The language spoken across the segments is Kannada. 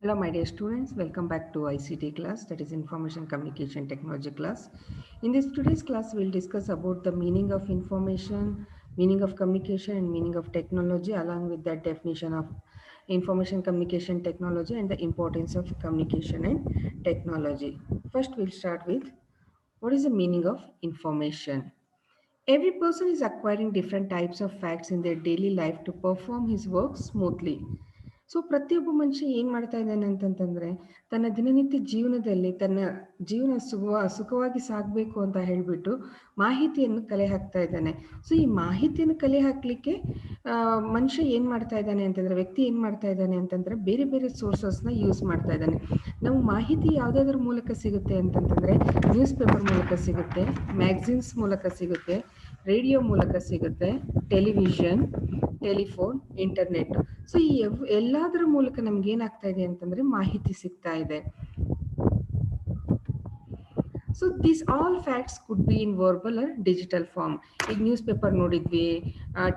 Hello, my dear students. Welcome back to ICT class, that is Information Communication Technology class. In this today's class, we'll discuss about the meaning of information, meaning of communication, and meaning of technology, along with that definition of information communication technology and the importance of communication and technology. First, we'll start with what is the meaning of information. Every person is acquiring different types of facts in their daily life to perform his work smoothly. So ಪ್ರತಿಯೊಬ್ಬ ಮನುಷ್ಯ ಏನು ಮಾಡ್ತಾ ಇದ್ದಾನೆ ಅಂತಂತಂದರೆ ತನ್ನ ದಿನನಿತ್ಯ ಜೀವನದಲ್ಲಿ ತನ್ನ ಜೀವನ ಸುಖವಾಗಿ ಸಾಗಬೇಕು ಅಂತ ಹೇಳಿಬಿಟ್ಟು ಮಾಹಿತಿಯನ್ನು ಕಲೆ ಹಾಕ್ತಾ ಇದ್ದಾನೆ. ಸೊ ಈ ಮಾಹಿತಿಯನ್ನು ಕಲೆ ಹಾಕಲಿಕ್ಕೆ ಮನುಷ್ಯ ಏನು ಮಾಡ್ತಾ ಇದ್ದಾನೆ ಅಂತಂದರೆ, ವ್ಯಕ್ತಿ ಏನು ಮಾಡ್ತಾ ಇದ್ದಾನೆ ಅಂತಂದರೆ ಬೇರೆ ಬೇರೆ ಸೋರ್ಸಸ್ನ ಯೂಸ್ ಮಾಡ್ತಾ ಇದ್ದಾನೆ. ನಾವು ಮಾಹಿತಿ ಯಾವುದಾದ್ರ ಮೂಲಕ ಸಿಗುತ್ತೆ ಅಂತಂತಂದರೆ ನ್ಯೂಸ್ ಪೇಪರ್ ಮೂಲಕ ಸಿಗುತ್ತೆ, ಮ್ಯಾಗ್ಝಿನ್ಸ್ ಮೂಲಕ ಸಿಗುತ್ತೆ, ರೇಡಿಯೋ ಮೂಲಕ ಸಿಗುತ್ತೆ, ಟೆಲಿವಿಷನ್, ಟೆಲಿಫೋನ್, ಇಂಟರ್ನೆಟ್. ಸೊ ಈ ಎಲ್ಲದರ ಮೂಲಕ ನಮ್ಗೆ ಏನಾಗ್ತಾ ಇದೆ ಅಂತಂದ್ರೆ ಮಾಹಿತಿ ಸಿಗ್ತಾ ಇದೆ. So this all facts could be in verbal or digital form. ಈಗ ನ್ಯೂಸ್ ಪೇಪರ್ ನೋಡಿದ್ವಿ,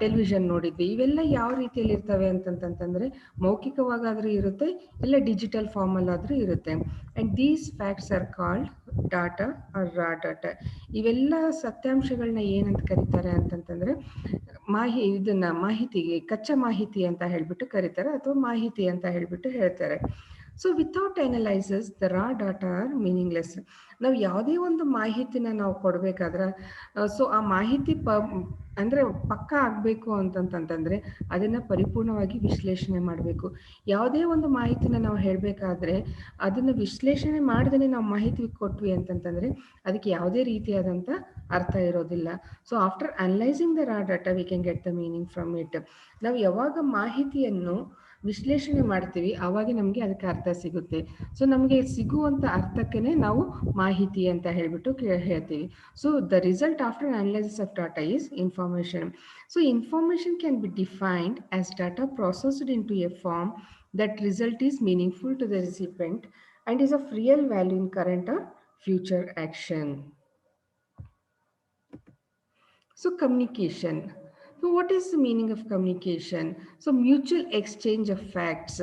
ಟೆಲಿವಿಷನ್ ನೋಡಿದ್ವಿ, ಇವೆಲ್ಲ ಯಾವ ರೀತಿಯಲ್ಲಿ ಇರ್ತವೆ ಅಂತಂತಂದ್ರೆ ಮೌಖಿಕವಾಗಾದ್ರೂ ಇರುತ್ತೆ, ಇಲ್ಲ ಡಿಜಿಟಲ್ ಫಾರ್ಮಲ್ಲಾದ್ರೂ ಇರುತ್ತೆ. And these facts are called data or raw data. ಇವೆಲ್ಲ ಸತ್ಯಾಂಶಗಳನ್ನ ಏನಂತ ಕರೀತಾರೆ ಅಂತಂತಂದ್ರೆ ಇದನ್ನ ಮಾಹಿತಿಗೆ ಕಚ್ಚಾ ಮಾಹಿತಿ ಅಂತ ಹೇಳ್ಬಿಟ್ಟು ಕರೀತಾರೆ, ಅಥವಾ ಮಾಹಿತಿ ಅಂತ ಹೇಳ್ಬಿಟ್ಟು ಹೇಳ್ತಾರೆ. So without analysis the raw data are meaningless. ನಾವು ಯಾವುದೇ ಒಂದು ಮಾಹಿತಿನ ನಾವು ಕೊಡಬೇಕಾದ್ರೆ ಸೊ ಆ ಮಾಹಿತಿ ಅಂದರೆ ಪಕ್ಕ ಆಗಬೇಕು ಅಂತಂತಂದರೆ ಅದನ್ನು ಪರಿಪೂರ್ಣವಾಗಿ ವಿಶ್ಲೇಷಣೆ ಮಾಡಬೇಕು. ಯಾವುದೇ ಒಂದು ಮಾಹಿತಿನ ನಾವು ಹೇಳಬೇಕಾದ್ರೆ ಅದನ್ನು ವಿಶ್ಲೇಷಣೆ ಮಾಡ್ದೇ ನಾವು ಮಾಹಿತಿ ಕೊಟ್ವಿ ಅಂತಂತಂದರೆ ಅದಕ್ಕೆ ಯಾವುದೇ ರೀತಿಯಾದಂಥ ಅರ್ಥ ಇರೋದಿಲ್ಲ. So after analysing the raw data we can get the meaning from it. ನಾವು ಯಾವಾಗ ಮಾಹಿತಿಯನ್ನು ವಿಶ್ಲೇಷಣೆ ಮಾಡ್ತೀವಿ ಆವಾಗ ನಮಗೆ ಅದಕ್ಕೆ ಅರ್ಥ ಸಿಗುತ್ತೆ. ಸೊ ನಮಗೆ ಸಿಗುವಂಥ ಅರ್ಥಕ್ಕೇ ನಾವು ಮಾಹಿತಿ ಅಂತ ಹೇಳ್ಬಿಟ್ಟು ಹೇಳ್ತೀವಿ. So the result after analysis of data is information. So information can be defined as data processed into a form that result is meaningful to the recipient and is of real value in current or future action. So communication. So what is the meaning of communication? So mutual exchange of facts,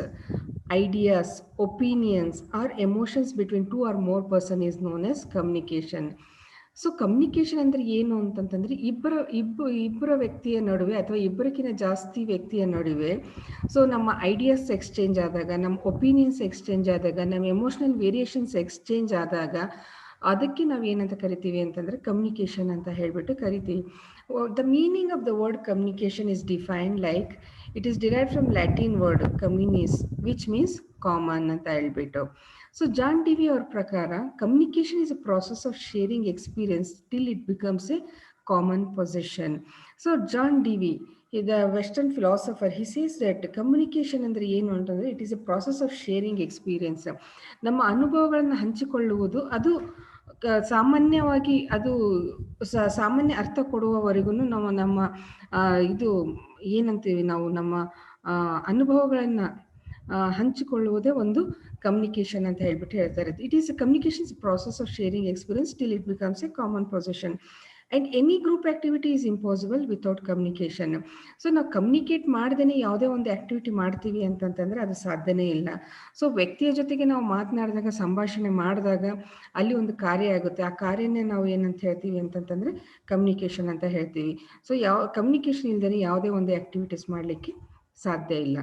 ideas, opinions or emotions between two or more person is known as communication. So communication ಅಂದರೆ ಏನು ಅಂತಂತಂದರೆ ಇಬ್ಬರ ವ್ಯಕ್ತಿಯ ನಡುವೆ ಅಥವಾ ಇಬ್ಬರಕ್ಕಿಂತ ಜಾಸ್ತಿ ವ್ಯಕ್ತಿಯ ನಡುವೆ ಸೊ ನಮ್ಮ ಐಡಿಯಾಸ್ ಎಕ್ಸ್ಚೇಂಜ್ ಆದಾಗ, ನಮ್ಮ ಒಪಿನಿಯನ್ಸ್ ಎಕ್ಸ್ಚೇಂಜ್ ಆದಾಗ, ನಮ್ಮ ಎಮೋಷನಲ್ ವೇರಿಯೇಷನ್ಸ್ ಎಕ್ಸ್ಚೇಂಜ್ ಆದಾಗ ಅದಕ್ಕೆ ನಾವು ಏನಂತ ಕರಿತೀವಿ ಅಂತಂದರೆ ಕಮ್ಯುನಿಕೇಷನ್ ಅಂತ ಹೇಳ್ಬಿಟ್ಟು ಕರಿತೀವಿ. The meaning of the word communication is defined like it is derived from Latin word communis which means common ಅಂತ ಹೇಳ್ಬಿಟ್ಟು. ಸೊ ಜಾನ್ ಡಿವಿ ಅವ್ರ ಪ್ರಕಾರ communication is a process of sharing experience till it becomes a common position. So John Dewey the western philosopher he says that communication ಅಂದರೆ ಏನು ಅಂತಂದರೆ it is a process of sharing experience. ನಮ್ಮ ಅನುಭವಗಳನ್ನು ಹಂಚಿಕೊಳ್ಳುವುದು, ಅದು ಸಾಮಾನ್ಯವಾಗಿ ಅದು ಸಾಮಾನ್ಯ ಅರ್ಥ ಕೊಡುವವರೆಗೂ ನಾವು ನಮ್ಮ ಇದು ಏನಂತೀವಿ ನಾವು ನಮ್ಮ ಅನುಭವಗಳನ್ನು ಹಂಚಿಕೊಳ್ಳುವುದೇ ಒಂದು ಕಮ್ಯುನಿಕೇಷನ್ ಅಂತ ಹೇಳ್ಬಿಟ್ಟು ಹೇಳ್ತಾರೆ. It is communication process of sharing experience till it becomes a common position and any group activity is impossible without communication. So ನಾವು ಕಮ್ಯುನಿಕೇಟ್ ಮಾಡ್ದೇ ಯಾವುದೇ ಒಂದು ಆ್ಯಕ್ಟಿವಿಟಿ ಮಾಡ್ತೀವಿ ಅಂತಂತಂದರೆ ಅದು ಸಾಧ್ಯನೇ ಇಲ್ಲ. ಸೊ ವ್ಯಕ್ತಿಯ ಜೊತೆಗೆ ನಾವು ಮಾತನಾಡಿದಾಗ, ಸಂಭಾಷಣೆ ಮಾಡಿದಾಗ ಅಲ್ಲಿ ಒಂದು ಕಾರ್ಯ ಆಗುತ್ತೆ. ಆ ಕಾರ್ಯನೇ ನಾವು ಏನಂತ ಹೇಳ್ತೀವಿ ಅಂತಂತಂದರೆ ಕಮ್ಯುನಿಕೇಷನ್ ಅಂತ ಹೇಳ್ತೀವಿ. ಸೊ ಕಮ್ಯುನಿಕೇಷನ್ ಇಲ್ಲದೇ ಯಾವುದೇ ಒಂದು ಆ್ಯಕ್ಟಿವಿಟೀಸ್ ಮಾಡಲಿಕ್ಕೆ ಸಾಧ್ಯ ಇಲ್ಲ.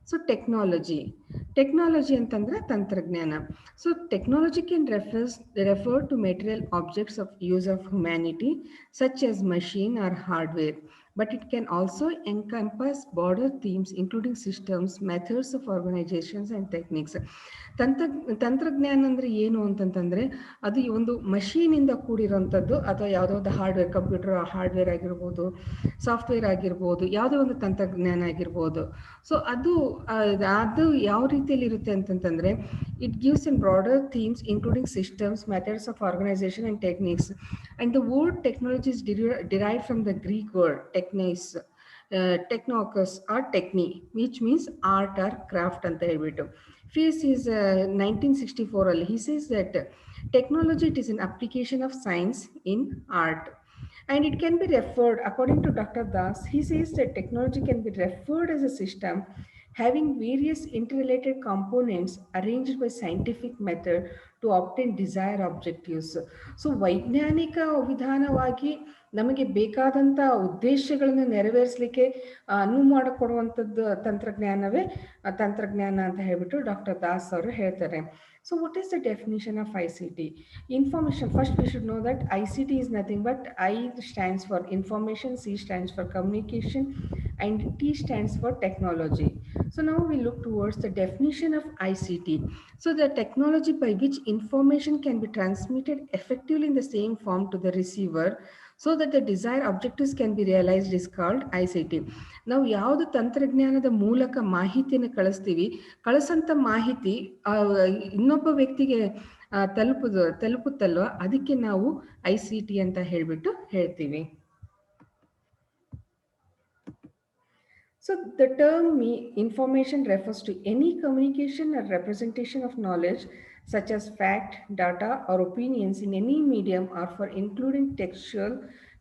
ಸೊ ಟೆಕ್ನಾಲಜಿ ಅಂತಂದರೆ ತಂತ್ರಜ್ಞಾನ. So technology can refer to material objects of use of humanity such as machine or hardware, but it can also encompass broader themes including systems, methods of organizations and techniques. ತಂತ್ರಜ್ಞಾನ ಅಂದರೆ ಏನು ಅಂತಂತಂದರೆ ಅದು ಒಂದು ಮಷೀನಿಂದ ಕೂಡಿರೋಂಥದ್ದು, ಅಥವಾ ಯಾವುದೋ ಒಂದು ಹಾರ್ಡ್ವೇರ್, ಕಂಪ್ಯೂಟರ್ ಹಾರ್ಡ್ವೇರ್ ಆಗಿರ್ಬೋದು, ಸಾಫ್ಟ್ವೇರ್ ಆಗಿರ್ಬೋದು, ಯಾವುದೋ ಒಂದು ತಂತ್ರಜ್ಞಾನ ಆಗಿರ್ಬೋದು. ಸೊ ಅದು ಯಾವ ರೀತಿಯಲ್ಲಿ ಇರುತ್ತೆ ಅಂತಂತಂದರೆ it gives in broader themes including systems, methods of organization and techniques. And the word technology is derived from the Greek word technokos or techni, which means art or craft ಅಂತ ಹೇಳ್ಬಿಟ್ಟು. Fierce is 1964 ಅಲ್ಲಿ he says that technology it is an application of science in art and it can be referred, according to Dr. Das, he says that technology can be referred as a system having various interrelated components arranged by scientific method to obtain desired objectives. So ವೈಜ್ಞಾನಿಕ ವಿಧಾನವಾಗಿ ನಮಗೆ ಬೇಕಾದಂಥ ಉದ್ದೇಶಗಳನ್ನು ನೆರವೇರಿಸಲಿಕ್ಕೆ ಅನುವು ಮಾಡಿಕೊಡುವಂಥದ್ದು ತಂತ್ರಜ್ಞಾನವೇ ತಂತ್ರಜ್ಞಾನ ಅಂತ ಹೇಳ್ಬಿಟ್ಟು ಡಾಕ್ಟರ್ ದಾಸ್ ಅವರು ಹೇಳ್ತಾರೆ. So what is the definition of ICT? Information, first we should know that ICT is nothing but I stands for information, C stands for communication, and T stands for technology. So now we look towards the definition of ICT. So the technology by which information can be transmitted effectively in the same form to the receiver so that the desired objectives can be realized is called ICT. ನಾವು ಯಾವುದು ತಂತ್ರಜ್ಞಾನದ ಮೂಲಕ ಮಾಹಿತಿಯನ್ನು ಕಳಿಸ್ತೀವಿ, ಕಳಿಸಂಥ ಮಾಹಿತಿ ಇನ್ನೊಬ್ಬ ವ್ಯಕ್ತಿಗೆ ತಲುಪುತ್ತಲ್ವ, ಅದಕ್ಕೆ ನಾವು ICT ಅಂತ ಹೇಳ್ಬಿಟ್ಟು ಹೇಳ್ತೀವಿ. So the term information refers to any communication or representation of knowledge such as fact, data or opinions in any medium or for including textual,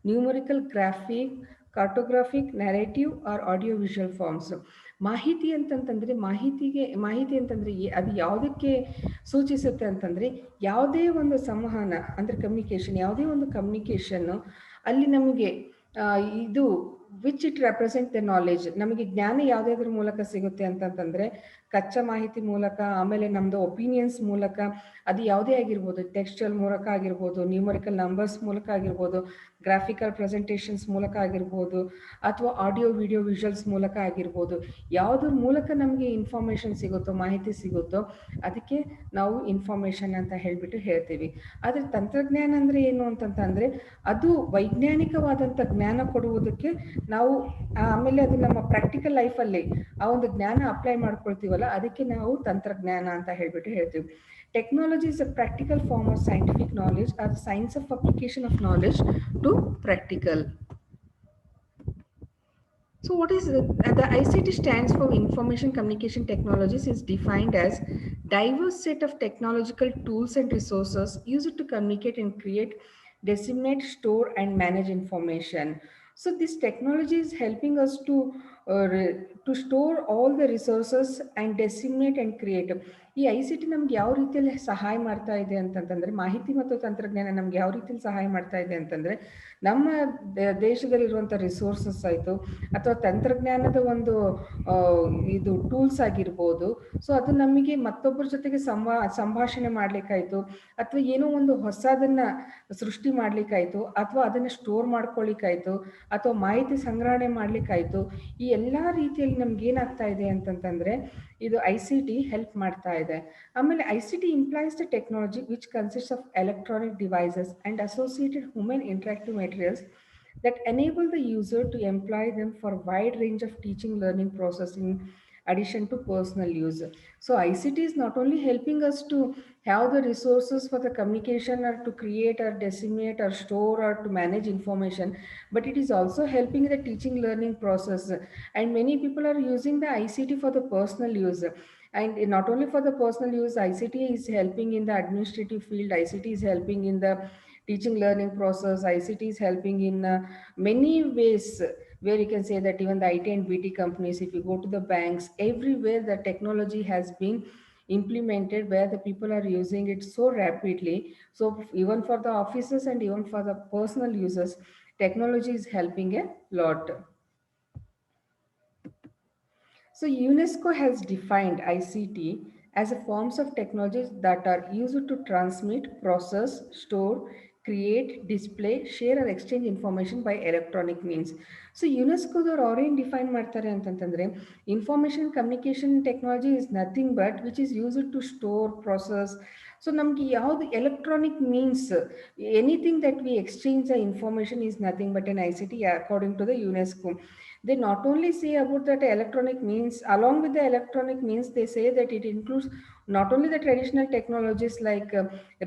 numerical, graphic, cartographic, narrative or audiovisual forms. ಮಾಹಿತಿ ಅಂತಂತಂದರೆ ಮಾಹಿತಿ ಅಂತಂದರೆ ಅದು ಯಾವುದಕ್ಕೆ ಸೂಚಿಸುತ್ತೆ ಅಂತಂದರೆ, ಯಾವುದೇ ಒಂದು ಸಂವಹನ ಅಂದರೆ ಕಮ್ಯುನಿಕೇಷನ್, ಯಾವುದೇ ಒಂದು ಕಮ್ಯುನಿಕೇಷನ್ನು ಅಲ್ಲಿ ನಮಗೆ ಇದು which it represent the knowledge, ನಮಗೆ ಜ್ಞಾನ ಯಾವುದಾದ್ರ ಮೂಲಕ ಸಿಗುತ್ತೆ ಅಂತಂತಂದರೆ ಕಚ್ಚಾ ಮಾಹಿತಿ ಮೂಲಕ, ಆಮೇಲೆ ನಮ್ಮದು ಒಪಿನಿಯನ್ಸ್ ಮೂಲಕ, ಅದು ಯಾವುದೇ ಆಗಿರ್ಬೋದು, ಟೆಕ್ಸ್ಚುಯಲ್ ಮೂಲಕ ಆಗಿರ್ಬೋದು, ನ್ಯೂಮರಿಕಲ್ ನಂಬರ್ಸ್ ಮೂಲಕ ಆಗಿರ್ಬೋದು, ಗ್ರಾಫಿಕಲ್ ಪ್ರೆಸೆಂಟೇಷನ್ಸ್ ಮೂಲಕ ಆಗಿರ್ಬೋದು, ಅಥವಾ ಆಡಿಯೋ ವಿಡಿಯೋ ವಿಜುವಲ್ಸ್ ಮೂಲಕ ಆಗಿರ್ಬೋದು, ಯಾವುದ್ರ ಮೂಲಕ ನಮಗೆ ಇನ್ಫಾರ್ಮೇಷನ್ ಸಿಗುತ್ತೋ, ಮಾಹಿತಿ ಸಿಗುತ್ತೋ ಅದಕ್ಕೆ ನಾವು ಇನ್ಫಾರ್ಮೇಷನ್ ಅಂತ ಹೇಳ್ಬಿಟ್ಟು ಹೇಳ್ತೀವಿ. ಆದರೆ ತಂತ್ರಜ್ಞಾನ ಅಂದರೆ ಏನು ಅಂತಂತಂದರೆ ಅದು ವೈಜ್ಞಾನಿಕವಾದಂಥ ಜ್ಞಾನ ಕೊಡುವುದಕ್ಕೆ ನಾವು ಆಮೇಲೆ ಅದು ನಮ್ಮ ಪ್ರಾಕ್ಟಿಕಲ್ ಲೈಫಲ್ಲಿ ಆ ಒಂದು ಜ್ಞಾನ ಅಪ್ಲೈ ಮಾಡ್ಕೊಳ್ತೀವಲ್ಲ, ಅದಕ್ಕೆ ನಾವು ತಂತ್ರಜ್ಞಾನ ಅಂತ ಹೇಳ್ಬಿಟ್ಟು ಹೇಳ್ತೀವಿ. Technology is a practical form of scientific knowledge or the science of application of knowledge to practical. So what is the ICT stands for Information Communication Technologies, is defined as diverse set of technological tools and resources used to communicate and create, disseminate, store and manage information. So this technology is helping us to store all the resources and disseminate and create. ಈ ICT ನಮ್ಗೆ ಯಾವ ರೀತಿಯಲ್ಲಿ ಸಹಾಯ ಮಾಡ್ತಾ ಇದೆ ಅಂತಂತಂದರೆ, ಮಾಹಿತಿ ಮತ್ತು ತಂತ್ರಜ್ಞಾನ ನಮ್ಗೆ ಯಾವ ರೀತಿಯಲ್ಲಿ ಸಹಾಯ ಮಾಡ್ತಾ ಇದೆ ಅಂತಂದರೆ, ನಮ್ಮ ದೇಶದಲ್ಲಿರುವಂಥ ರಿಸೋರ್ಸಸ್ ಆಯಿತು ಅಥವಾ ತಂತ್ರಜ್ಞಾನದ ಒಂದು ಇದು ಟೂಲ್ಸ್ ಆಗಿರ್ಬೋದು, ಸೊ ಅದು ನಮಗೆ ಮತ್ತೊಬ್ಬರ ಜೊತೆಗೆ ಸಂಭಾಷಣೆ ಮಾಡಲಿಕ್ಕಾಯಿತು, ಅಥವಾ ಏನೋ ಒಂದು ಹೊಸದನ್ನು ಸೃಷ್ಟಿ ಮಾಡಲಿಕ್ಕಾಯಿತು, ಅಥವಾ ಅದನ್ನು ಸ್ಟೋರ್ ಮಾಡ್ಕೊಳ್ಳಿಕ್ಕಾಯಿತು, ಅಥವಾ ಮಾಹಿತಿ ಸಂಗ್ರಹಣೆ ಮಾಡಲಿಕ್ಕಾಯಿತು. ಈ ಎಲ್ಲ ರೀತಿಯಲ್ಲಿ ನಮ್ಗೆ ಏನಾಗ್ತಾ ಇದೆ ಅಂತಂತಂದರೆ ಇದು ICT ಹೆಲ್ಪ್ ಮಾಡ್ತಾ ಇದೆ. ಆಮೇಲೆ ICT implies the technology which consists of electronic devices and associated human interactive materials that enable the user to employ them for a wide range of teaching learning process in addition to personal use. So ICT is not only helping us to have the resources for the communication or to create or disseminate or store or to manage information, but it is also helping the teaching learning process. And many people are using the ICT for the personal use. And not only for the personal use, ICT is helping in the administrative field, ICT is helping in the teaching learning process, ICT is helping in many ways, where you can say that even the IT and BT companies, if you go to the banks, everywhere the technology has been implemented, where the people are using it so rapidly. So even for the offices and even for the personal users, technology is helping a lot. So UNESCO has defined ICT as a forms of technologies that are used to transmit, process, store, create, display, share or exchange information by electronic means. So ಯುನೆಸ್ಕೋದವ್ರು ಅವ್ರೇನು ಡಿಫೈನ್ ಮಾಡ್ತಾರೆ ಅಂತಂತಂದರೆ, information communication technology is nothing but which is used to store, process. So ನಮಗೆ ಯಾವುದು electronic means, anything that we exchange the information is nothing but an ICT according to the UNESCO. They not only say about that electronic means, along with the electronic means, they say that it includes not only the traditional technologies like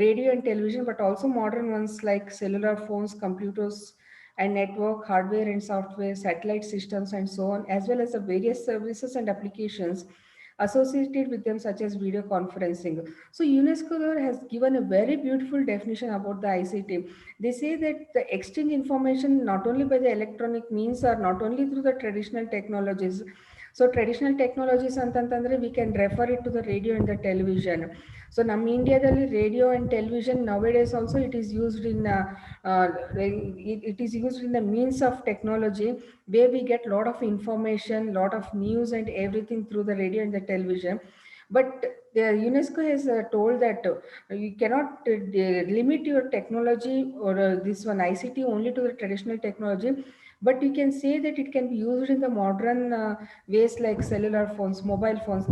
radio and television, but also modern ones like cellular phones, computers and network, hardware and software, satellite systems and so on, as well as the various services and applications associated with them, such as video conferencing. So UNESCO has given a very beautiful definition about the ICT. They say that the exchange information not only by the electronic means or not only through the traditional technologies. So traditional technologies ಅಂತಂತಂದ್ರೆ we can refer it to the radio and the television. So ನಮ್ಮ ಇಂಡಿಯಾದಲ್ಲಿ radio and television nowadays also it is used in uh, it is used in the means of technology where we get lot of information, lot of news and everything through the radio and the television. But the UNESCO has told that you cannot limit your technology or this one ICT only to the traditional technology, but you can say that it can be used in the modern ways like cellular phones, mobile phones.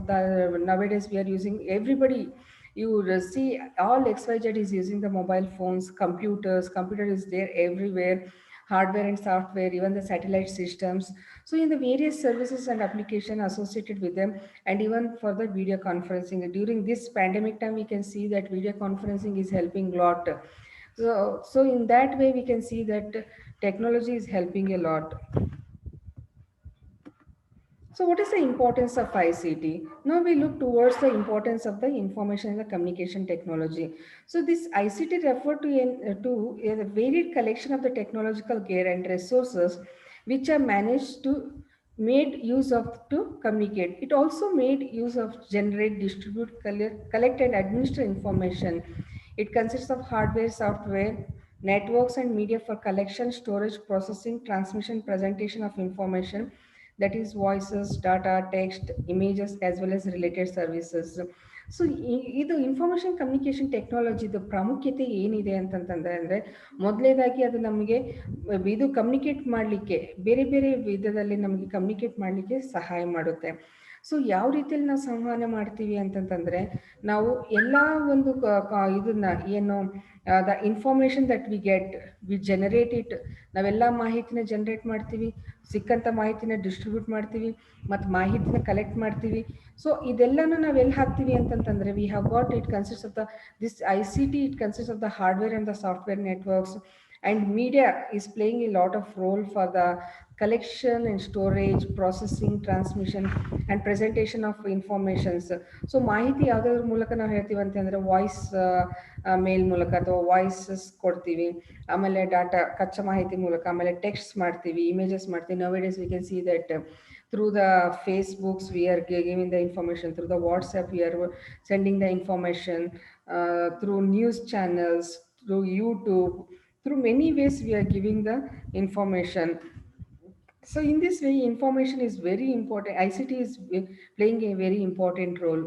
Nowadays we are using, everybody, you see all XYZ is using the mobile phones, computers. Computer is there everywhere, hardware and software, even the satellite systems. So in the various services and application associated with them, and even for the video conferencing during this pandemic time, we can see that video conferencing is helping a lot. So in that way, we can see that technology is helping a lot. So what is the importance of ICT? Now we look towards the importance of the information and the communication technology. So this ICT refer to a varied collection of the technological gear and resources which are managed to made use of to communicate. It also made use of generate, distribute, collect and administer information. It consists of hardware, software, networks and media for collection, storage, processing, transmission, presentation of information, that is voices, data, text, images, as well as related services. So ಇದು ಇನ್ಫಾರ್ಮೇಷನ್ ಕಮ್ಯುನಿಕೇಶನ್ ಟೆಕ್ನಾಲಜಿದು ಪ್ರಾಮುಖ್ಯತೆ ಏನಿದೆ ಅಂತಂತಂದ್ರೆ ಅಂದರೆ ಮೊದಲನೇದಾಗಿ ಅದು ನಮಗೆ ಇದು ಕಮ್ಯುನಿಕೇಟ್ ಮಾಡಲಿಕ್ಕೆ ಬೇರೆ ಬೇರೆ ವಿಧದಲ್ಲಿ ನಮಗೆ ಕಮ್ಯುನಿಕೇಟ್ ಮಾಡಲಿಕ್ಕೆ ಸಹಾಯ ಮಾಡುತ್ತೆ. ಸೊ ಯಾವ ರೀತಿಯಲ್ಲಿ ನಾವು ಸಂವಹನ ಮಾಡ್ತೀವಿ ಅಂತಂತಂದರೆ ನಾವು ಎಲ್ಲ ಒಂದು ಇದನ್ನ ಏನು the information that we generate it, ನಾವೆಲ್ಲ ಮಾಹಿತಿನ ಜನರೇಟ್ ಮಾಡ್ತೀವಿ, ಸಿಕ್ಕಂಥ ಮಾಹಿತಿನ ಡಿಸ್ಟ್ರಿಬ್ಯೂಟ್ ಮಾಡ್ತೀವಿ ಮತ್ತು ಮಾಹಿತಿನ ಕಲೆಕ್ಟ್ ಮಾಡ್ತೀವಿ. ಸೊ ಇದೆಲ್ಲನೂ ನಾವು ಎಲ್ಲಿ ಹಾಕ್ತೀವಿ ಅಂತಂತಂದರೆ V have got it consist of the this ICT, it consist of the hardware and the software networks, and media is playing a lot of role for the collection and storage, processing, transmission and presentation of informations. So ಮಾಹಿತಿ ಯಾವುದಾದ್ರ ಮೂಲಕ ನಾವು ಹೇಳ್ತೀವಿ ಅಂತಂದರೆ ವಾಯ್ಸ್ ಮೇಲ್ ಮೂಲಕ ಅಥವಾ ವಾಯ್ಸಸ್ ಕೊಡ್ತೀವಿ, ಆಮೇಲೆ ಡಾಟಾ ಕಚ್ಚಾ ಮಾಹಿತಿ ಮೂಲಕ, ಆಮೇಲೆ ಟೆಕ್ಸ್ಟ್ ಮಾಡ್ತೀವಿ, ಇಮೇಜಸ್ ಮಾಡ್ತೀವಿ. nowadays we can see that through the Facebooks we are giving the information, through the WhatsApp we are sending the information, through news channels, through YouTube, through many ways we are giving the information. So in this way information is very important. ICT is playing a very important role.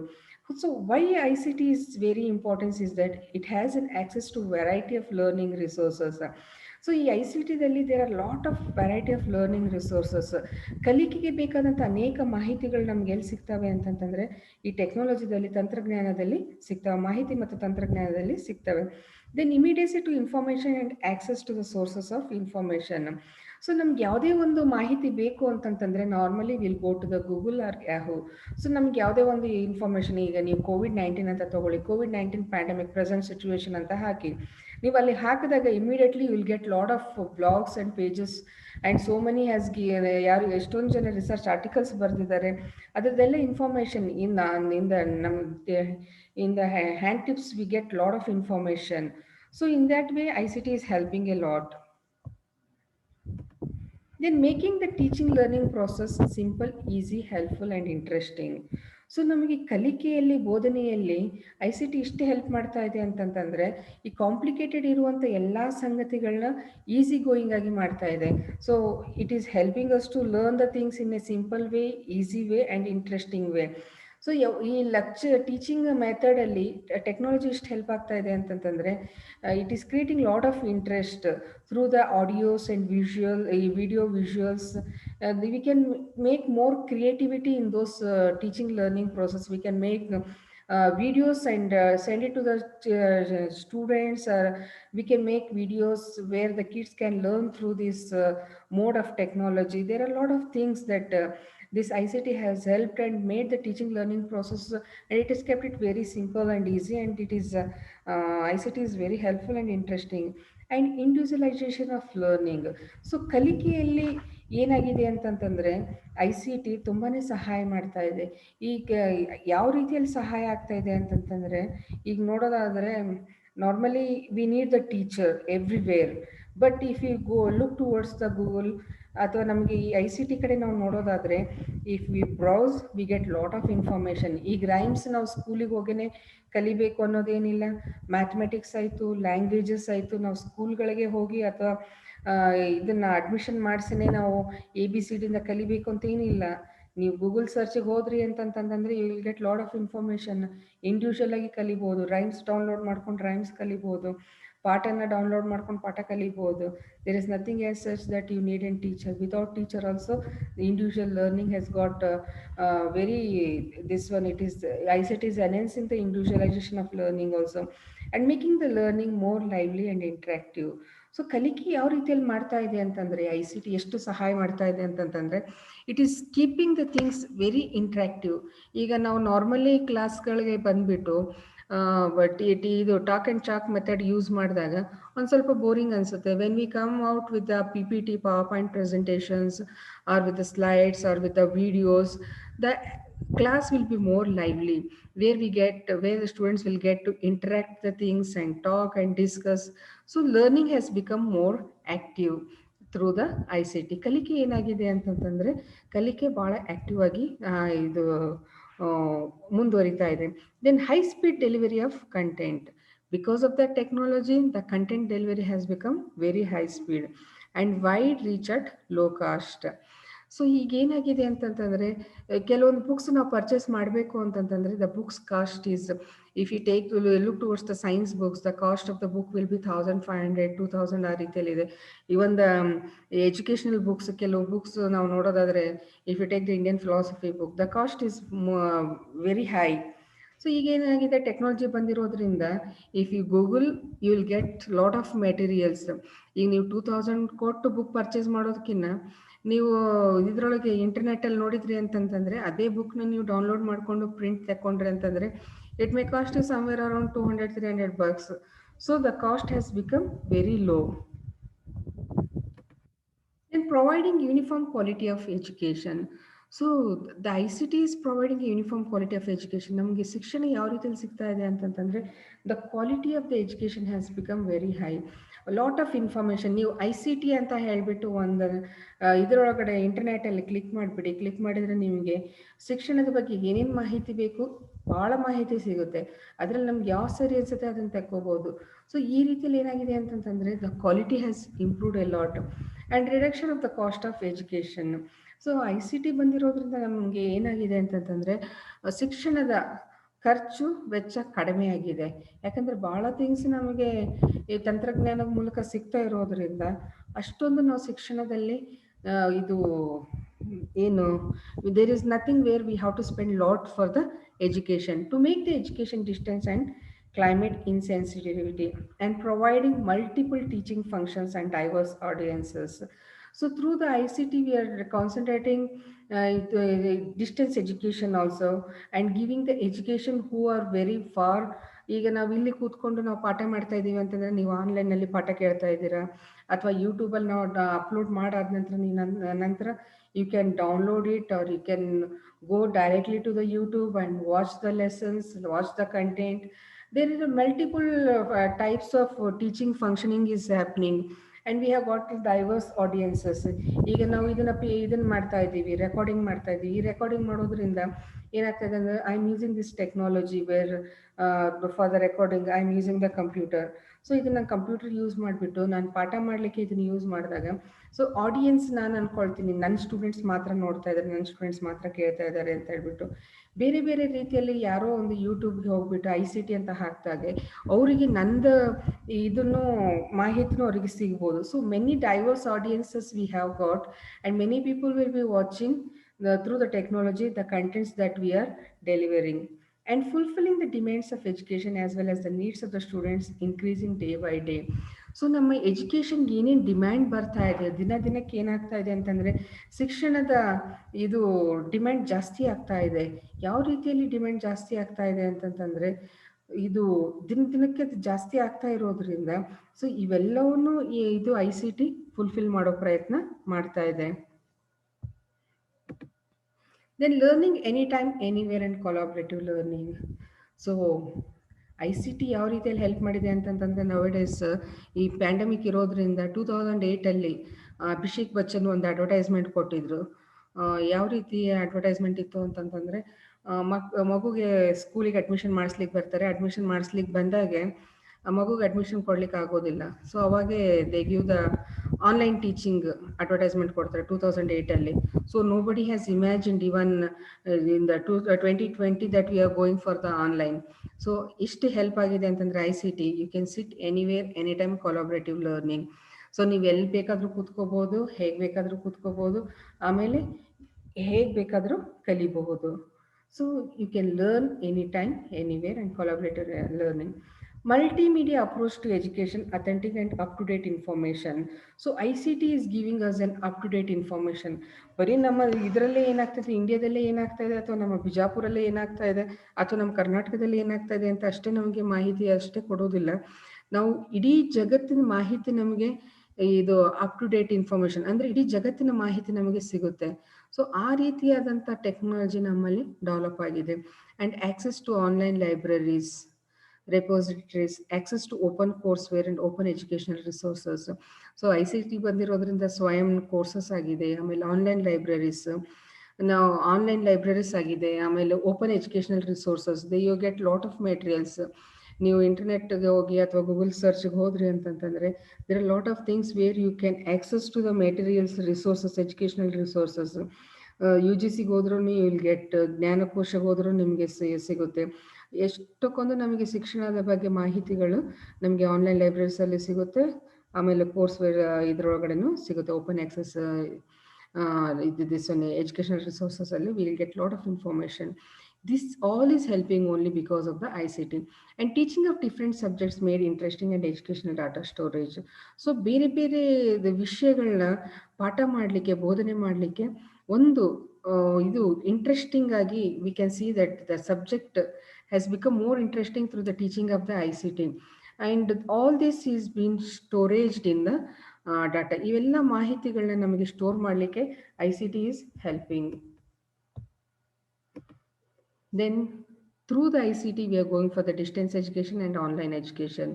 So why ICT is very important is that it has an access to variety of learning resources. So ಈ ICTದಲ್ಲಿ there are lot of variety of learning resources. ಕಲಿಕೆಗೆ ಬೇಕಾದಂಥ ಅನೇಕ ಮಾಹಿತಿಗಳು ನಮ್ಗೆ ಎಲ್ಲಿ ಸಿಗ್ತವೆ ಅಂತಂತಂದರೆ ಈ ಟೆಕ್ನಾಲಜಿದಲ್ಲಿ, ತಂತ್ರಜ್ಞಾನದಲ್ಲಿ ಸಿಗ್ತವೆ, ಮಾಹಿತಿ ಮತ್ತು ತಂತ್ರಜ್ಞಾನದಲ್ಲಿ ಸಿಗ್ತವೆ. Then immediacy to information and access to the sources of information. So ನಮ್ಗೆ ಯಾವುದೇ ಒಂದು ಮಾಹಿತಿ ಬೇಕು ಅಂತಂತಂದರೆ normally will go to the Google or Yahoo. So ನಮ್ಗೆ ಯಾವುದೇ ಒಂದು ಇನ್ಫಾರ್ಮೇಷನ್, ಈಗ ನೀವು COVID-19 ಅಂತ ತಗೊಳ್ಳಿ, COVID-19 ಪ್ಯಾಂಡಮಿಕ್ ಪ್ರೆಸೆಂಟ್ ಸಿಚುವೇಶನ್ ಅಂತ ಹಾಕಿ, ನೀವು ಅಲ್ಲಿ ಹಾಕಿದಾಗ immediately will get lot of blogs and pages and so many has ಯಾರು ಎಷ್ಟೊಂದು ಜನ ರಿಸರ್ಚ್ ಆರ್ಟಿಕಲ್ಸ್ ಬರೆದಿದ್ದಾರೆ. ಅದರದ್ದೆಲ್ಲ information in the hand tips we get lot of information. So in that way ICT is helping a lot. Then making the teaching learning process simple, easy, helpful and interesting. So ನಮಗೆ ಕಲಿಕೆಯಲ್ಲಿ, ಬೋಧನೆಯಲ್ಲಿ ICT ಇಷ್ಟೇ ಹೆಲ್ಪ್ ಮಾಡ್ತಾ ಇದೆ ಅಂತಂತಂದರೆ ಈ ಕಾಂಪ್ಲಿಕೇಟೆಡ್ ಇರುವಂಥ ಎಲ್ಲ ಸಂಗತಿಗಳನ್ನ ಈಸಿ ಗೋಯಿಂಗ್ ಆಗಿ ಮಾಡ್ತಾ ಇದೆ. So it is helping us to learn the things in a simple way, easy way and interesting way. So ಈ ಟೀಚಿಂಗ್ ಮೆಥಡಲ್ಲಿ ಟೆಕ್ನಾಲಜಿ ಇಷ್ಟು ಹೆಲ್ಪ್ ಆಗ್ತಾ ಇದೆ ಅಂತಂತಂದರೆ it is creating lot of interest through the audios and video visuals. We can make more creativity in those teaching learning process. We can make videos and send it to the students. We can make videos where the kids can learn through this mode of technology. There are a lot of things that this ICT has helped and made the teaching learning process, and it has kept it very simple and easy, and it is ICT is very helpful and interesting. And individualization of learning. So ಕಲಿಕೆಯಲ್ಲಿ ಏನಾಗಿದೆ ಅಂತಂತಂದರೆ ICT ತುಂಬಾ ಸಹಾಯ ಮಾಡ್ತಾ ಇದೆ. ಈಗ ಯಾವ ರೀತಿಯಲ್ಲಿ ಸಹಾಯ ಆಗ್ತಾ ಇದೆ ಅಂತಂತಂದರೆ, ಈಗ ನೋಡೋದಾದರೆ normally we need the teacher everywhere, but if you look towards the Google ಅಥವಾ ನಮಗೆ ಈ ಐ ಸಿ ಟಿ ಕಡೆ ನಾವು ನೋಡೋದಾದರೆ, if we browse we get lot of information. ಈಗ ರೈಮ್ಸ್ ನಾವು ಸ್ಕೂಲಿಗೆ ಹೋಗೇ ಕಲಿಬೇಕು ಅನ್ನೋದೇನಿಲ್ಲ. ಮ್ಯಾಥಮೆಟಿಕ್ಸ್ ಆಯಿತು, ಲ್ಯಾಂಗ್ವೇಜಸ್ ಆಯಿತು, ನಾವು ಸ್ಕೂಲ್ಗಳಿಗೆ ಹೋಗಿ ಅಥವಾ ಇದನ್ನು ಅಡ್ಮಿಷನ್ ಮಾಡಿಸಿನೇ ನಾವು ABCD ಕಲಿಬೇಕು ಅಂತ ಏನಿಲ್ಲ. ನೀವು ಗೂಗಲ್ ಸರ್ಚಿಗೆ ಹೋದ್ರಿ ಅಂತಂತಂದರೆ you will get lot of information. Individual ಆಗಿ ಕಲಿಬೋದು. ರೈಮ್ಸ್ ಡೌನ್ಲೋಡ್ ಮಾಡ್ಕೊಂಡು ರೈಮ್ಸ್ ಕಲಿಬೋದು, ಪಾಠನ ಡೌನ್ಲೋಡ್ ಮಾಡ್ಕೊಂಡು ಪಾಠ ಕಲಿಬೋದು. There is nothing as such that you need an teacher. Without teacher also individual learning has got very this one it is ICT is enhancing the individualization of learning also and making the learning more lively and interactive. So ಕಲಿಕೆ ಯಾವ ರೀತಿಯಲ್ಲಿ ಮಾಡ್ತಾ ಇದೆ ಅಂತಂದರೆ, ICT ಎಷ್ಟು ಸಹಾಯ ಮಾಡ್ತಾ ಇದೆ ಅಂತಂತಂದರೆ, it is keeping the things very interactive. ಈಗ ನಾವು ನಾರ್ಮಲಿ ಕ್ಲಾಸ್ಗಳಿಗೆ ಬಂದುಬಿಟ್ಟು ಬಟ್ ಇದು talk and chalk method use ಮಾಡಿದಾಗ ಒಂದು ಸ್ವಲ್ಪ ಬೋರಿಂಗ್ ಅನಿಸುತ್ತೆ. When we come out with the PPT power point presentations or with the slides or with the videos, the class will be more lively, where the students will get to interact the things and talk and discuss. So learning has become more active through the ICT. ಕಲಿಕೆ ಏನಾಗಿದೆ ಅಂತಂತಂದರೆ, ಕಲಿಕೆ ಭಾಳ ಆ್ಯಕ್ಟಿವ್ ಆಗಿ ಇದು ಮುಂದುವರಿತಾ ಇದೆ. Then high speed delivery of content. Because of that technology, the content delivery has become very high speed and wide reach at low cost. So ಈಗೇನಾಗಿದೆ ಅಂತಂತಂದರೆ, ಕೆಲವೊಂದು ಬುಕ್ಸ್ ನಾವು ಪರ್ಚೇಸ್ ಮಾಡಬೇಕು ಅಂತಂತಂದರೆ, the books cost is, if you take look towards the science books, the cost of the book will be 1500, 2000 ಆ ರೀತಿಯಲ್ಲಿದೆ. ಇವನ್ ದ ಎಜುಕೇಷನಲ್ ಬುಕ್ಸ್, ಕೆಲವು ಬುಕ್ಸ್ ನಾವು ನೋಡೋದಾದರೆ, if you take the Indian philosophy book, the cost is very high. So ಈಗೇನಾಗಿದೆ, ಟೆಕ್ನಾಲಜಿ ಬಂದಿರೋದ್ರಿಂದ if you Google you will get lot of materials. ಈಗ ನೀವು 2000 ಕೊಟ್ಟು ಬುಕ್ ಪರ್ಚೇಸ್ ಮಾಡೋದಕ್ಕಿಂತ ನೀವು ಇದರೊಳಗೆ ಇಂಟರ್ನೆಟ್ಟಲ್ಲಿ ನೋಡಿದ್ರಿ ಅಂತಂತಂದರೆ, ಅದೇ ಬುಕ್ನ ನೀವು ಡೌನ್ಲೋಡ್ ಮಾಡಿಕೊಂಡು ಪ್ರಿಂಟ್ ತಗೊಂಡ್ರಿ ಅಂತಂದರೆ, it may cost you somewhere around $200-300. So the cost has become very low. In providing uniform quality of education. So the ICT is providing a uniform quality of education. ನಮಗೆ ಶಿಕ್ಷಣ ಯಾವ ರೀತಿಯಲ್ಲಿ ಸಿಗ್ತಾ ಇದೆ ಅಂತಂತಂದರೆ, the quality of the education has become very high. Lot of information, ನೀವು ICT ಅಂತ ಹೇಳಿಬಿಟ್ಟು ಒಂದು ಇದರೊಳಗಡೆ ಇಂಟರ್ನೆಟಲ್ಲಿ ಕ್ಲಿಕ್ ಮಾಡಿಬಿಡಿ. ಕ್ಲಿಕ್ ಮಾಡಿದರೆ ನಿಮಗೆ ಶಿಕ್ಷಣದ ಬಗ್ಗೆ ಏನೇನು ಮಾಹಿತಿ ಬೇಕು, ಭಾಳ ಮಾಹಿತಿ ಸಿಗುತ್ತೆ. ಅದರಲ್ಲಿ ನಮ್ಗೆ ಯಾವ ಸರಿ ಅನಿಸುತ್ತೆ ಅದನ್ನು ತಕ್ಕೋಬೋದು. ಸೊ ಈ ರೀತಿಯಲ್ಲಿ ಏನಾಗಿದೆ ಅಂತಂತಂದರೆ, the quality has improved A lot and reduction of the cost of education. So ICT ಬಂದಿರೋದ್ರಿಂದ ನಮಗೆ ಏನಾಗಿದೆ ಅಂತಂತಂದರೆ, ಶಿಕ್ಷಣದ ಖರ್ಚು ವೆಚ್ಚ ಕಡಿಮೆ ಆಗಿದೆ. ಯಾಕಂದರೆ ಭಾಳ ಥಿಂಗ್ಸ್ ನಮಗೆ ಈ ತಂತ್ರಜ್ಞಾನದ ಮೂಲಕ ಸಿಗ್ತಾ ಇರೋದ್ರಿಂದ ಅಷ್ಟೊಂದು ನಾವು ಶಿಕ್ಷಣದಲ್ಲಿ ಇದು ಏನು, there is nothing where we have to spend lot for the education to make the education distance and climate insensitivity and providing multiple teaching functions and diverse audiences. So through the ICT we are concentrating distance education also and giving the education who are very far. ಈಗ ನಾವು ಇಲ್ಲಿ ಕೂತ್ಕೊಂಡು ನಾವು ಪಾಠ ಮಾಡ್ತಾ ಇದ್ದೀವಿ ಅಂತಂದರೆ, ನೀವು ಆನ್ಲೈನಲ್ಲಿ ಪಾಠ ಕೇಳ್ತಾ ಇದ್ದೀರಾ, ಅಥವಾ ಯೂಟ್ಯೂಬಲ್ಲಿ ನಾವು ಅಪ್ಲೋಡ್ ಮಾಡಾದ ನಂತರ ನಂತರ you can download it or you can go directly to the YouTube and watch the lessons, watch the content. There is a multiple types of teaching functioning is happening and we have got diverse audiences. ಈಗ ನಾವು ಇದನ್ನು ಮಾಡ್ತಾ ಇದ್ದೀವಿ, ರೆಕಾರ್ಡಿಂಗ್ ಮಾಡ್ತಾ ಇದ್ದೀವಿ. ಈ ರೆಕಾರ್ಡಿಂಗ್ ಮಾಡೋದ್ರಿಂದ ಏನಾಗ್ತದೆ ಅಂದರೆ, I am using this technology where for the recording I am using the computer. So ಇದನ್ನು ಕಂಪ್ಯೂಟರ್ ಯೂಸ್ ಮಾಡಿಬಿಟ್ಟು ನಾನು ಪಾಠ ಮಾಡಲಿಕ್ಕೆ ಇದನ್ನು ಯೂಸ್ ಮಾಡಿದಾಗ, ಸೊ ಆಡಿಯನ್ಸ್ ನಾನು ಅಂದ್ಕೊಳ್ತೀನಿ ನನ್ನ ಸ್ಟೂಡೆಂಟ್ಸ್ ಮಾತ್ರ ನೋಡ್ತಾ ಇದ್ದಾರೆ, ನನ್ನ ಸ್ಟೂಡೆಂಟ್ಸ್ ಮಾತ್ರ ಕೇಳ್ತಾ ಇದ್ದಾರೆ ಅಂತ ಹೇಳ್ಬಿಟ್ಟು ಬೇರೆ ಬೇರೆ ರೀತಿಯಲ್ಲಿ ಯಾರೋ ಒಂದು ಯೂಟ್ಯೂಬ್ಗೆ ಹೋಗ್ಬಿಟ್ಟು ICT ಅಂತ ಹಾಕಿದಾಗೆ ಅವರಿಗೆ ನಂದು ಇದನ್ನು ಮಾಹಿತಿನೂ ಅವರಿಗೆ ಸಿಗ್ಬೋದು. So many diverse audiences we have got and many people will be watching through the technology the contents that we are delivering and fulfilling the demands of education as well as the needs of the students increasing day by day. So ನಮ್ಮ ಎಜುಕೇಷನ್ಗೆ ಏನೇನು ಡಿಮ್ಯಾಂಡ್ ಬರ್ತಾ ಇದೆ, ದಿನಕ್ಕೆ ಏನಾಗ್ತಾ ಇದೆ ಅಂತಂದರೆ, ಶಿಕ್ಷಣದ ಇದು ಡಿಮ್ಯಾಂಡ್ ಜಾಸ್ತಿ ಆಗ್ತಾ ಇದೆ. ಯಾವ ರೀತಿಯಲ್ಲಿ ಡಿಮ್ಯಾಂಡ್ ಜಾಸ್ತಿ ಆಗ್ತಾ ಇದೆ ಅಂತಂತಂದರೆ, ಇದು ದಿನಕ್ಕೆ ಜಾಸ್ತಿ ಆಗ್ತಾ ಇರೋದ್ರಿಂದ ಸೊ ಇವೆಲ್ಲವನ್ನೂ ಇದು ICT ಫುಲ್ಫಿಲ್ ಮಾಡೋ ಪ್ರಯತ್ನ ಮಾಡ್ತಾ ಇದೆ. Then learning anytime, anywhere and collaborative learning. So ICT ಯಾವ ರೀತಿಯಲ್ಲಿ ಹೆಲ್ಪ್ ಮಾಡಿದೆ ಅಂತಂತಂದರೆ, ನೌಡೇಸ್ ಈ ಪ್ಯಾಂಡಮಿಕ್ ಇರೋದ್ರಿಂದ 2008ಅಲ್ಲಿ ಅಭಿಷೇಕ್ ಬಚ್ಚನ್ ಒಂದು ಅಡ್ವರ್ಟೈಸ್ಮೆಂಟ್ ಕೊಟ್ಟಿದ್ರು. ಯಾವ ರೀತಿ ಅಡ್ವರ್ಟೈಸ್ಮೆಂಟ್ ಇತ್ತು ಅಂತಂತಂದರೆ, ಮಗುಗೆ ಸ್ಕೂಲಿಗೆ ಅಡ್ಮಿಷನ್ ಮಾಡಿಸ್ಲಿಕ್ಕೆ ಬರ್ತಾರೆ. ಅಡ್ಮಿಷನ್ ಮಾಡಿಸ್ಲಿಕ್ಕೆ ಬಂದಾಗೆ ಆ ಮಗುಗೆ ಅಡ್ಮಿಷನ್ ಕೊಡ್ಲಿಕ್ಕೆ ಆಗೋದಿಲ್ಲ. ಸೊ ಅವಾಗೇ they give the online teaching advertisement ಕೊಡ್ತಾರೆ 2008ಅಲ್ಲಿ. So nobody has imagined even in the 2020 that we are going for the online. So ಇಷ್ಟು ಹೆಲ್ಪ್ ಆಗಿದೆ ಅಂತಂದರೆ ICT, you can sit anywhere any time, collaborative learning. So ನೀವು ಎಲ್ಲಿ ಬೇಕಾದರೂ ಕೂತ್ಕೋಬೋದು, ಹೇಗೆ ಬೇಕಾದರೂ ಕೂತ್ಕೋಬೋದು, ಆಮೇಲೆ ಹೇಗೆ ಬೇಕಾದರೂ ಕಲಿಬಹುದು. So you can learn any time, anywhere, and collaborative learning. Multimedia approach to education, authentic and up-to-date information. So ICT is giving us an up-to-date information. ಬರೀ ನಮ್ಮ ಇದರಲ್ಲೇ ಏನಾಗ್ತದೆ, ಇಂಡಿಯಾದಲ್ಲೇ ಏನಾಗ್ತಾ ಇದೆ, ಅಥವಾ ನಮ್ಮ ಬಿಜಾಪುರಲ್ಲೇ ಏನಾಗ್ತಾ ಇದೆ, ಅಥವಾ ನಮ್ಮ ಕರ್ನಾಟಕದಲ್ಲಿ ಏನಾಗ್ತಾ ಇದೆ ಅಂತ ಅಷ್ಟೇ ನಮಗೆ ಮಾಹಿತಿ ಅಷ್ಟೇ ಕೊಡೋದಿಲ್ಲ. ನಾವು ಇಡೀ ಜಗತ್ತಿನ ಮಾಹಿತಿ ನಮಗೆ ಇದು ಅಪ್-ಟು-ಡೇಟ್ ಇನ್ಫಾರ್ಮೇಷನ್, ಅಂದರೆ ಇಡೀ ಜಗತ್ತಿನ ಮಾಹಿತಿ ನಮಗೆ ಸಿಗುತ್ತೆ. ಸೊ ಆ ರೀತಿಯಾದಂಥ ಟೆಕ್ನಾಲಜಿ ನಮ್ಮಲ್ಲಿ ಡೆವಲಪ್ ಆಗಿದೆ. And access to online libraries, repositories, access to open courseware and open educational resources. So ICT ಬಂದಿರೋದ್ರಿಂದ ಸ್ವಯಂ ಕೋರ್ಸಸ್ ಆಗಿದೆ, ಆಮೇಲೆ ಆನ್ಲೈನ್ ಲೈಬ್ರರೀಸ್, ನಾವು ಆನ್ಲೈನ್ ಲೈಬ್ರರೀಸ್ ಆಗಿದೆ, ಆಮೇಲೆ open educational resources, they you get lot of materials. ನೀವು ಇಂಟರ್ನೆಟ್ಗೆ ಹೋಗಿ ಅಥವಾ ಗೂಗಲ್ ಸರ್ಚ್ಗೆ ಹೋದ್ರಿ ಅಂತಂತಂದರೆ there are lot of things where you can access to the materials, resources, educational resources. UGCಗೆ ಹೋದ್ರೂ ಯು ವಿಲ್ ಗೆಟ್, ಜ್ಞಾನಕೋಶಕ್ಕೆ ಹೋದ್ರೂ ನಿಮಗೆ ಸಿಗುತ್ತೆ. ಎಷ್ಟಕ್ಕೊಂದು ನಮಗೆ ಶಿಕ್ಷಣದ ಬಗ್ಗೆ ಮಾಹಿತಿಗಳು ನಮಗೆ ಆನ್ಲೈನ್ ಲೈಬ್ರರೀಸಲ್ಲಿ ಸಿಗುತ್ತೆ, ಆಮೇಲೆ ಕೋರ್ಸ್ವೇರ್ ಇದರೊಳಗಡೆನೂ ಸಿಗುತ್ತೆ. ಓಪನ್ ಆಕ್ಸೆಸ್ ಎಜುಕೇಷನಲ್ ರಿಸೋರ್ಸಸಲ್ಲಿ will get lot of information. This all is helping only because of the ICT. And teaching of different subjects made interesting and educational data storage. So ಬೇರೆ ಬೇರೆ ವಿಷಯಗಳನ್ನ ಪಾಠ ಮಾಡಲಿಕ್ಕೆ, ಬೋಧನೆ ಮಾಡಲಿಕ್ಕೆ ಒಂದು ಇದು ಇಂಟ್ರೆಸ್ಟಿಂಗ್ ಆಗಿ we can see that the subject has become more interesting through the teaching of the ICT. And all this is being storaged in the data. ಇವೆಲ್ಲ ಮಾಹಿತಿಗಳನ್ನ ನಮಗೆ ಸ್ಟೋರ್ ಮಾಡಲಿಕ್ಕೆ ICT is helping. Then through the ICT we are going for the distance education and online education.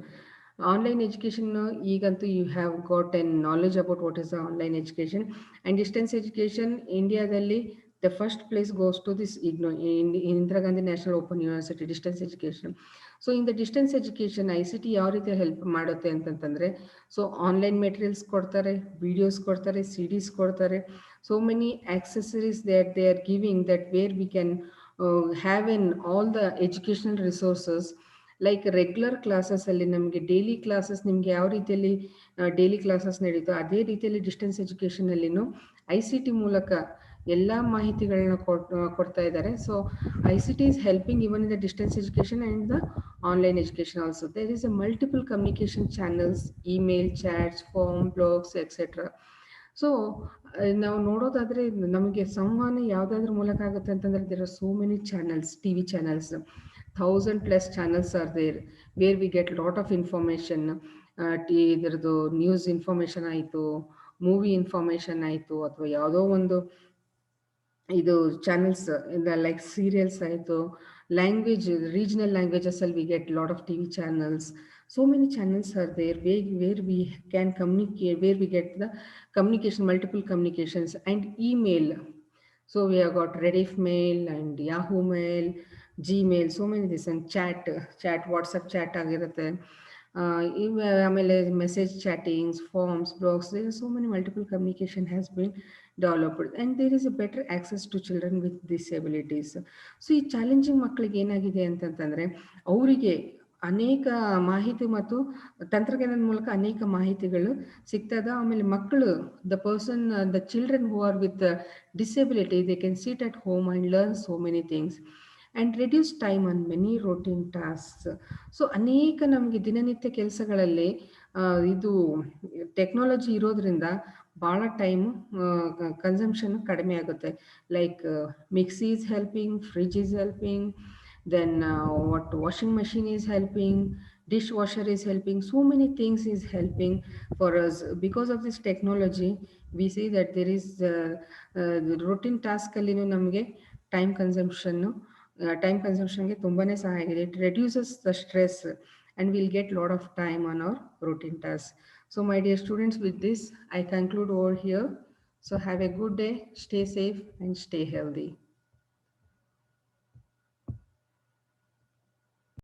Online education, ಈಗಂತೂ you have got a knowledge about what is the online education. And distance education, ಇಂಡಿಯಾದಲ್ಲಿ the first place goes to this IGNOU, Indira Gandhi National Open University distance education. So in the distance education ICT ಯಾವ ರೀತಿ ಹೆಲ್ಪ್ ಮಾಡುತ್ತೆ ಅಂತಂತಂದರೆ, ಸೊ ಆನ್ಲೈನ್ ಮೆಟೀರಿಯಲ್ಸ್ ಕೊಡ್ತಾರೆ, ವಿಡಿಯೋಸ್ ಕೊಡ್ತಾರೆ, CDs ಕೊಡ್ತಾರೆ. So many accessories that they are giving, that where we can have in all the educational resources. Like regular ಕ್ಲಾಸಸ್ಸಲ್ಲಿ ನಮಗೆ ಡೈಲಿ ಕ್ಲಾಸಸ್ ನಿಮಗೆ ಯಾವ ರೀತಿಯಲ್ಲಿ ಡೈಲಿ ಕ್ಲಾಸಸ್ ನಡೀತೋ ಅದೇ ರೀತಿಯಲ್ಲಿ ಡಿಸ್ಟೆನ್ಸ್ ಎಜುಕೇಷನಲ್ಲಿನೂ ICT ಮೂಲಕ ಎಲ್ಲ ಮಾಹಿತಿಗಳನ್ನ ಕೊಡ್ತಾ ಇದ್ದಾರೆ. So ICT is helping even in the distance education and the online education also. There is a multiple communication channels, email, chats, form, blogs, etc. So ನಾವು ನೋಡೋದಾದರೆ ನಮಗೆ ಸಂವಹನ ಯಾವುದಾದ್ರ ಮೂಲಕ ಆಗುತ್ತೆ ಅಂತಂದರೆ there are so many channels, TV channels, 1000+ channels are there where we get lot of information. ಇದರದ್ದು ನ್ಯೂಸ್ ಇನ್ಫಾರ್ಮೇಷನ್ ಆಯಿತು, ಮೂವಿ ಇನ್ಫಾರ್ಮೇಷನ್ ಆಯಿತು, ಅಥವಾ ಯಾವುದೋ ಒಂದು ಇದು ಚಾನಲ್ಸ್ ಲೈಕ್ ಸೀರಿಯಲ್ಸ್ ಆಯಿತು, ಲ್ಯಾಂಗ್ವೇಜ್, ರೀಜನಲ್ ಲ್ಯಾಂಗ್ವೇಜಸಲ್ಲಿ we get lot of TV channels. So many channels are there where we can communicate, where we get the communication, multiple communications. And email, so we have got Rediff Mail and Yahoo Mail, Gmail, so many this, and chat, WhatsApp chat ಆಗಿರುತ್ತೆ. ಆಮೇಲೆ message chattings, forms, blogs, there are so many multiple communication has been developed, and there is a better access to children with disabilities. So ಈ ಚಾಲೆಂಜಿಂಗ್ ಮಕ್ಕಳಿಗೆ ಏನಾಗಿದೆ ಅಂತಂತಂದರೆ, ಅವರಿಗೆ ಅನೇಕ ಮಾಹಿತಿ ಮತ್ತು ತಂತ್ರಜ್ಞಾನದ ಮೂಲಕ ಅನೇಕ ಮಾಹಿತಿಗಳು ಸಿಗ್ತದ. ಆಮೇಲೆ ಮಕ್ಕಳು, the children who are with disability, they can sit at home and learn so many things and reduce time on many routine tasks. So ಅನೇಕ ನಮಗೆ ದಿನನಿತ್ಯ ಕೆಲಸಗಳಲ್ಲಿ ಇದು ಟೆಕ್ನಾಲಜಿ ಇರೋದ್ರಿಂದ ಭಾಳ ಟೈಮು ಕನ್ಸಂಪ್ಷನ್ ಕಡಿಮೆ ಆಗುತ್ತೆ. Like mixie is helping, fridge is helping, then washing machine is helping, dishwasher is helping, so many things is helping for us. Because of this technology we see that there is the routine task allinu namage time consumption ಗೆ ತುಂಬಾನೇ ಸಹಾಯ ಆಗಿದೆ. It reduces the stress and we'll get lot of time on our routine tasks. So my dear students, with this, I conclude over here. So have a good day, stay safe and stay healthy.